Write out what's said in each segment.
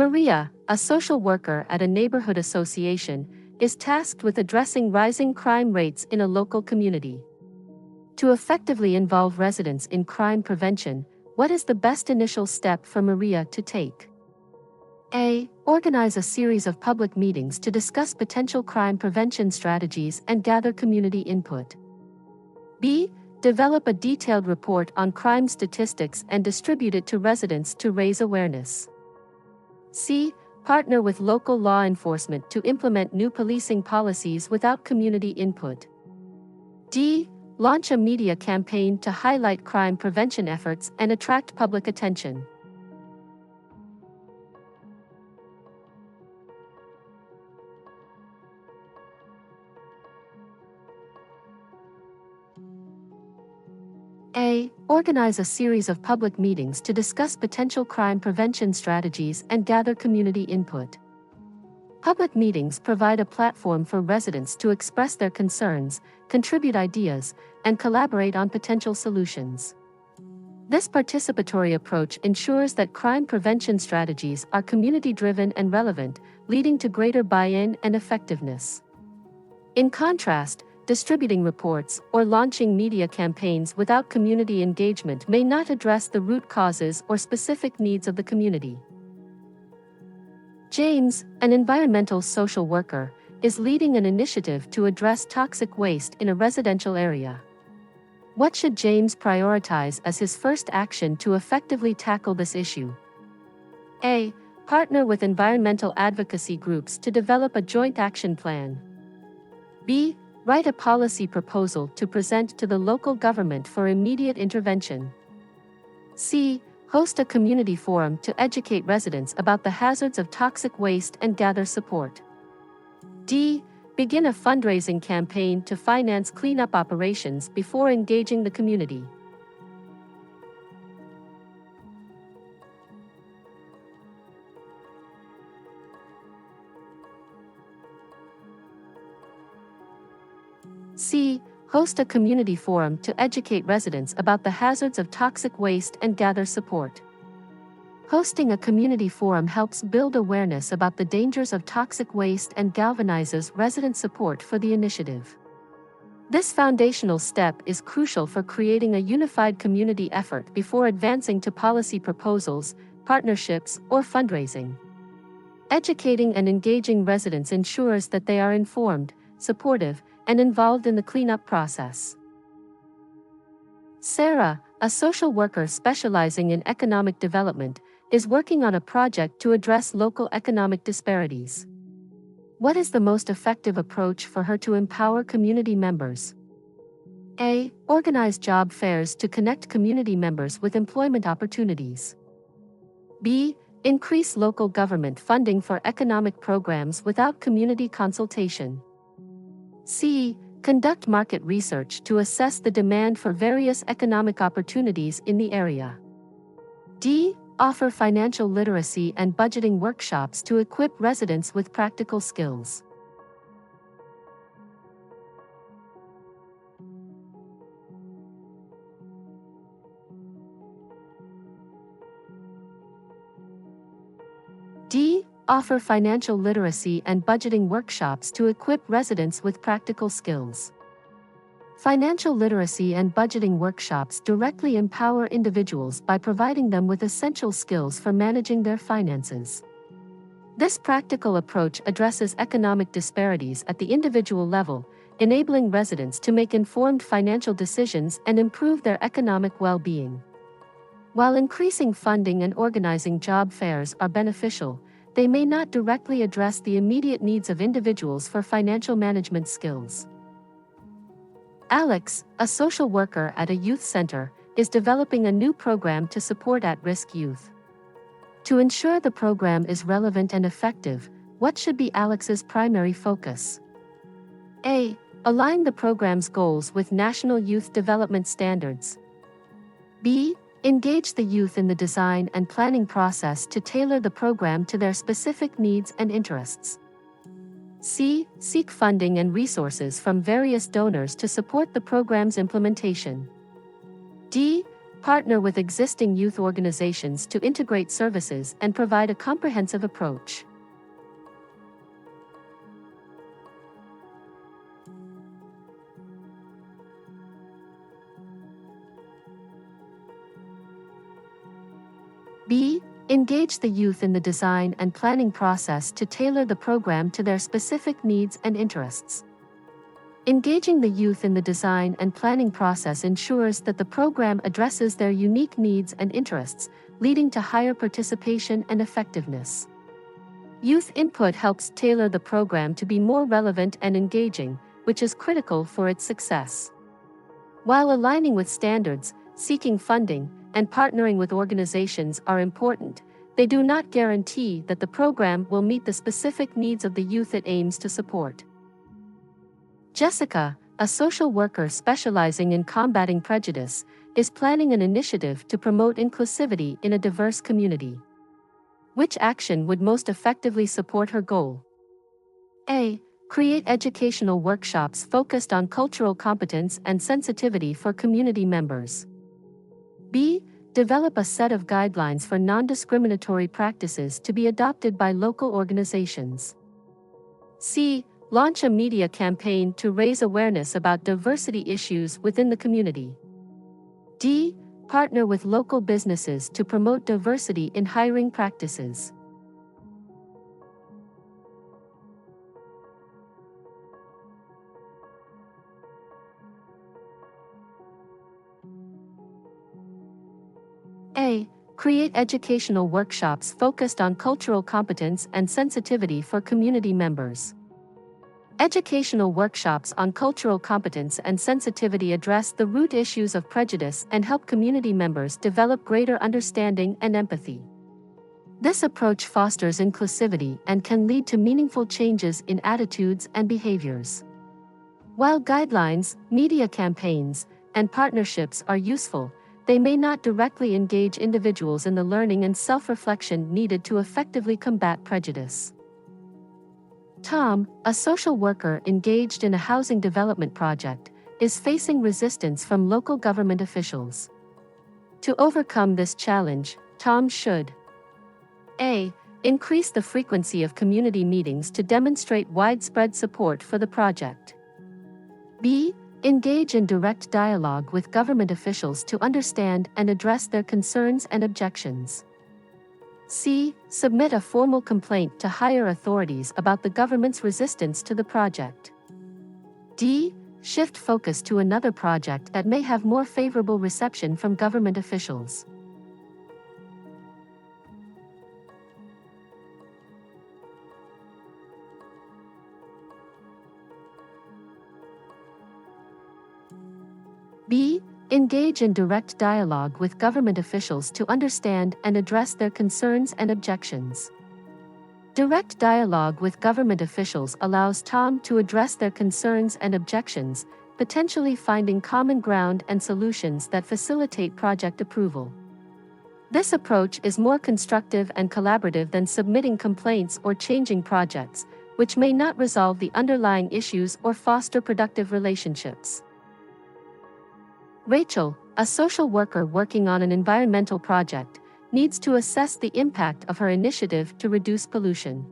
Maria, a social worker at a neighborhood association, is tasked with addressing rising crime rates in a local community. To effectively involve residents in crime prevention, what is the best initial step for Maria to take? A. Organize a series of public meetings to discuss potential crime prevention strategies and gather community input. B. Develop a detailed report on crime statistics and distribute it to residents to raise awareness. C. Partner with local law enforcement to implement new policing policies without community input. D. Launch a media campaign to highlight crime prevention efforts and attract public attention. A. Organize a series of public meetings to discuss potential crime prevention strategies and gather community input. Public meetings provide a platform for residents to express their concerns, contribute ideas, and collaborate on potential solutions. This participatory approach ensures that crime prevention strategies are community-driven and relevant, leading to greater buy-in and effectiveness. In contrast, distributing reports or launching media campaigns without community engagement may not address the root causes or specific needs of the community. James, an environmental social worker, is leading an initiative to address toxic waste in a residential area. What should James prioritize as his first action to effectively tackle this issue? A. Partner with environmental advocacy groups to develop a joint action plan. B. Write a policy proposal to present to the local government for immediate intervention. C. Host a community forum to educate residents about the hazards of toxic waste and gather support. D. Begin a fundraising campaign to finance cleanup operations before engaging the community. C. Host a community forum to educate residents about the hazards of toxic waste and gather support. Hosting a community forum helps build awareness about the dangers of toxic waste and galvanizes resident support for the initiative. This foundational step is crucial for creating a unified community effort before advancing to policy proposals, partnerships, or fundraising. Educating and engaging residents ensures that they are informed, supportive, and involved in the cleanup process. Sarah, a social worker specializing in economic development, is working on a project to address local economic disparities. What is the most effective approach for her to empower community members? A. Organize job fairs to connect community members with employment opportunities. B. Increase local government funding for economic programs without community consultation. C. Conduct market research to assess the demand for various economic opportunities in the area. D. Offer financial literacy and budgeting workshops to equip residents with practical skills. D. Offer financial literacy and budgeting workshops to equip residents with practical skills. Financial literacy and budgeting workshops directly empower individuals by providing them with essential skills for managing their finances. This practical approach addresses economic disparities at the individual level, enabling residents to make informed financial decisions and improve their economic well-being. While increasing funding and organizing job fairs are beneficial, they may not directly address the immediate needs of individuals for financial management skills. Alex, a social worker at a youth center, is developing a new program to support at-risk youth. To ensure the program is relevant and effective, what should be Alex's primary focus? A. Align the program's goals with national youth development standards. B. Engage the youth in the design and planning process to tailor the program to their specific needs and interests. C. Seek funding and resources from various donors to support the program's implementation. D. partner with existing youth organizations to integrate services and provide a comprehensive approach. B. Engage the youth in the design and planning process to tailor the program to their specific needs and interests. Engaging the youth in the design and planning process ensures that the program addresses their unique needs and interests, leading to higher participation and effectiveness. Youth input helps tailor the program to be more relevant and engaging, which is critical for its success. While aligning with standards, seeking funding, and partnering with organizations are important, they do not guarantee that the program will meet the specific needs of the youth it aims to support. Jessica, a social worker specializing in combating prejudice, is planning an initiative to promote inclusivity in a diverse community. Which action would most effectively support her goal? A. Create educational workshops focused on cultural competence and sensitivity for community members. B. Develop a set of guidelines for non-discriminatory practices to be adopted by local organizations. C. Launch a media campaign to raise awareness about diversity issues within the community. D. Partner with local businesses to promote diversity in hiring practices. A. Create educational workshops focused on cultural competence and sensitivity for community members. Educational workshops on cultural competence and sensitivity address the root issues of prejudice and help community members develop greater understanding and empathy. This approach fosters inclusivity and can lead to meaningful changes in attitudes and behaviors. While guidelines, media campaigns, and partnerships are useful, they may not directly engage individuals in the learning and self-reflection needed to effectively combat prejudice. Tom, a social worker engaged in a housing development project, is facing resistance from local government officials. To overcome this challenge, Tom should A. Increase the frequency of community meetings to demonstrate widespread support for the project. B. Engage in direct dialogue with government officials to understand and address their concerns and objections. C. Submit a formal complaint to higher authorities about the government's resistance to the project. D. Shift focus to another project that may have more favorable reception from government officials. B. Engage in direct dialogue with government officials to understand and address their concerns and objections. Direct dialogue with government officials allows Tom to address their concerns and objections, potentially finding common ground and solutions that facilitate project approval. This approach is more constructive and collaborative than submitting complaints or changing projects, which may not resolve the underlying issues or foster productive relationships. Rachel, a social worker working on an environmental project, needs to assess the impact of her initiative to reduce pollution.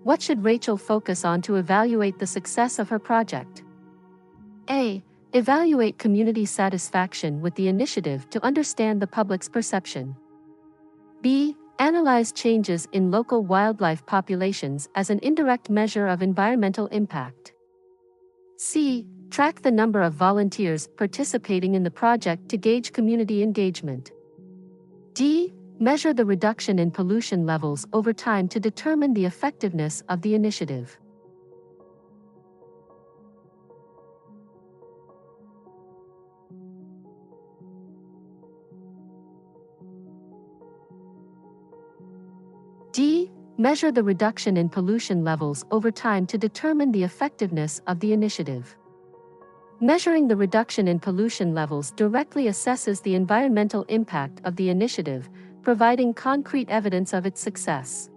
What should Rachel focus on to evaluate the success of her project? A. Evaluate community satisfaction with the initiative to understand the public's perception. B. Analyze changes in local wildlife populations as an indirect measure of environmental impact. C. Track the number of volunteers participating in the project to gauge community engagement. D. Measure the reduction in pollution levels over time to determine the effectiveness of the initiative. D. Measure the reduction in pollution levels over time to determine the effectiveness of the initiative. Measuring the reduction in pollution levels directly assesses the environmental impact of the initiative, providing concrete evidence of its success.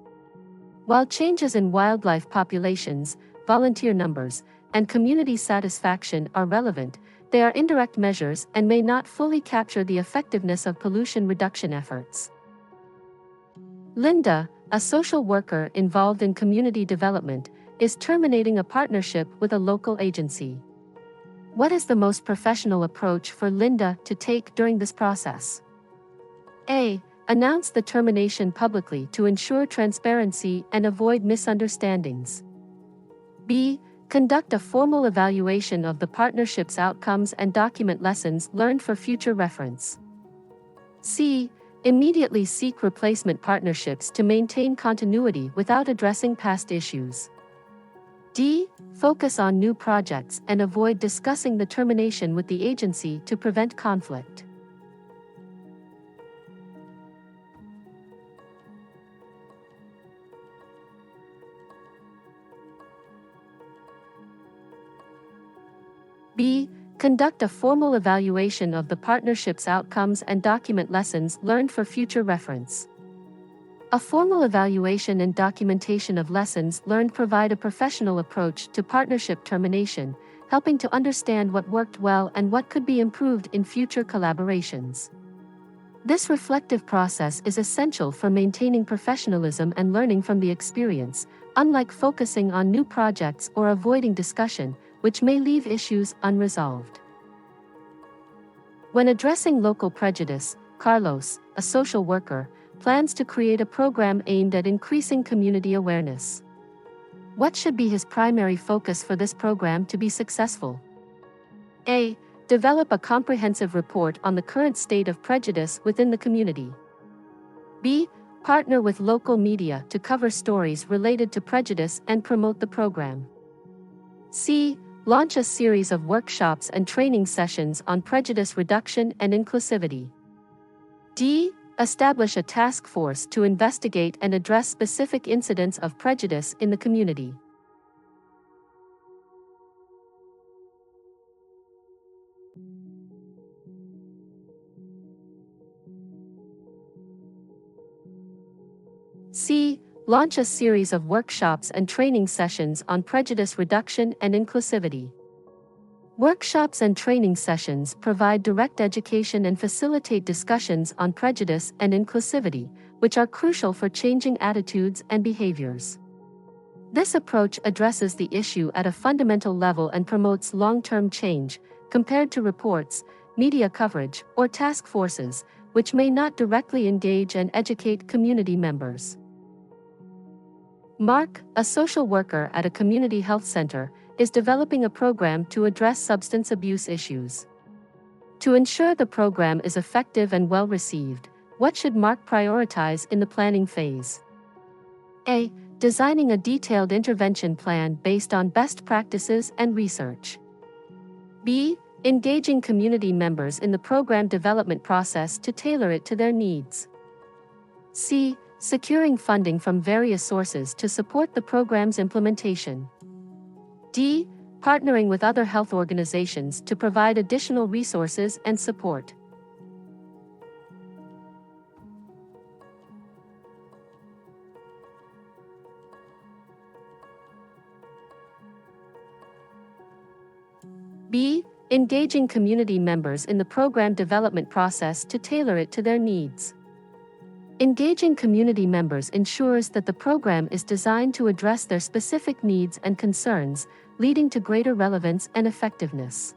While changes in wildlife populations, volunteer numbers, and community satisfaction are relevant, they are indirect measures and may not fully capture the effectiveness of pollution reduction efforts. Linda, a social worker involved in community development, is terminating a partnership with a local agency. What is the most professional approach for Linda to take during this process? A. Announce the termination publicly to ensure transparency and avoid misunderstandings. B. Conduct a formal evaluation of the partnership's outcomes and document lessons learned for future reference. C. Immediately seek replacement partnerships to maintain continuity without addressing past issues. D. Focus on new projects and avoid discussing the termination with the agency to prevent conflict. B. Conduct a formal evaluation of the partnership's outcomes and document lessons learned for future reference. A formal evaluation and documentation of lessons learned provide a professional approach to partnership termination, helping to understand what worked well and what could be improved in future collaborations. This reflective process is essential for maintaining professionalism and learning from the experience, unlike focusing on new projects or avoiding discussion, which may leave issues unresolved. When addressing local prejudice, Carlos, a social worker, plans to create a program aimed at increasing community awareness. What should be his primary focus for this program to be successful? A. Develop a comprehensive report on the current state of prejudice within the community. B. Partner with local media to cover stories related to prejudice and promote the program. C. Launch a series of workshops and training sessions on prejudice reduction and inclusivity. D. Establish a task force to investigate and address specific incidents of prejudice in the community. C. Launch a series of workshops and training sessions on prejudice reduction and inclusivity. Workshops and training sessions provide direct education and facilitate discussions on prejudice and inclusivity, which are crucial for changing attitudes and behaviors. This approach addresses the issue at a fundamental level and promotes long-term change, compared to reports, media coverage, or task forces, which may not directly engage and educate community members. Mark, a social worker at a community health center, is developing a program to address substance abuse issues. To ensure the program is effective and well received, what should Mark prioritize in the planning phase? A. Designing a detailed intervention plan based on best practices and research. B. Engaging community members in the program development process to tailor it to their needs. C. Securing funding from various sources to support the program's implementation. D. Partnering with other health organizations to provide additional resources and support. B. Engaging community members in the program development process to tailor it to their needs. Engaging community members ensures that the program is designed to address their specific needs and concerns, leading to greater relevance and effectiveness.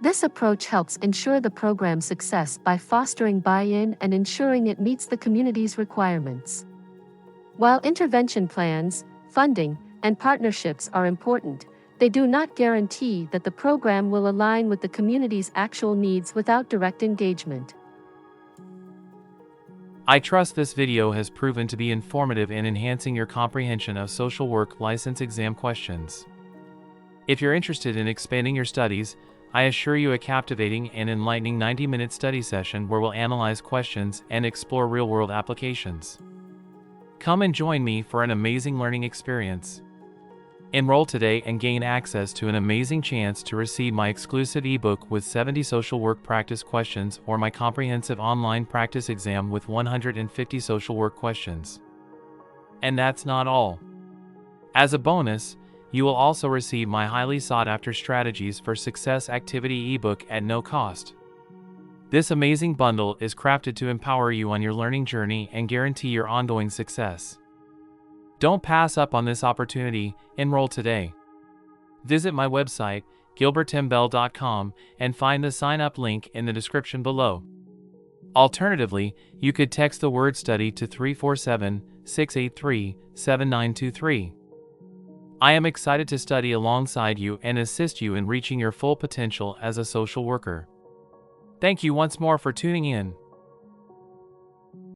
This approach helps ensure the program's success by fostering buy-in and ensuring it meets the community's requirements. While intervention plans, funding, and partnerships are important, they do not guarantee that the program will align with the community's actual needs without direct engagement. I trust this video has proven to be informative in enhancing your comprehension of social work license exam questions. If you're interested in expanding your studies, I assure you a captivating and enlightening 90-minute study session where we'll analyze questions and explore real-world applications. Come and join me for an amazing learning experience. Enroll today and gain access to an amazing chance to receive my exclusive ebook with 70 social work practice questions or my comprehensive online practice exam with 150 social work questions. And that's not all. As a bonus, You will also receive my highly sought-after Strategies for Success activity ebook at no cost. This amazing bundle is crafted to empower you on your learning journey and guarantee your ongoing success. Don't pass up on this opportunity. Enroll today. Visit my website, gilbertmbell.com, and find the sign-up link in the description below. Alternatively, you could text the word study to 347-683-7923. I am excited to study alongside you and assist you in reaching your full potential as a social worker. Thank you once more for tuning in.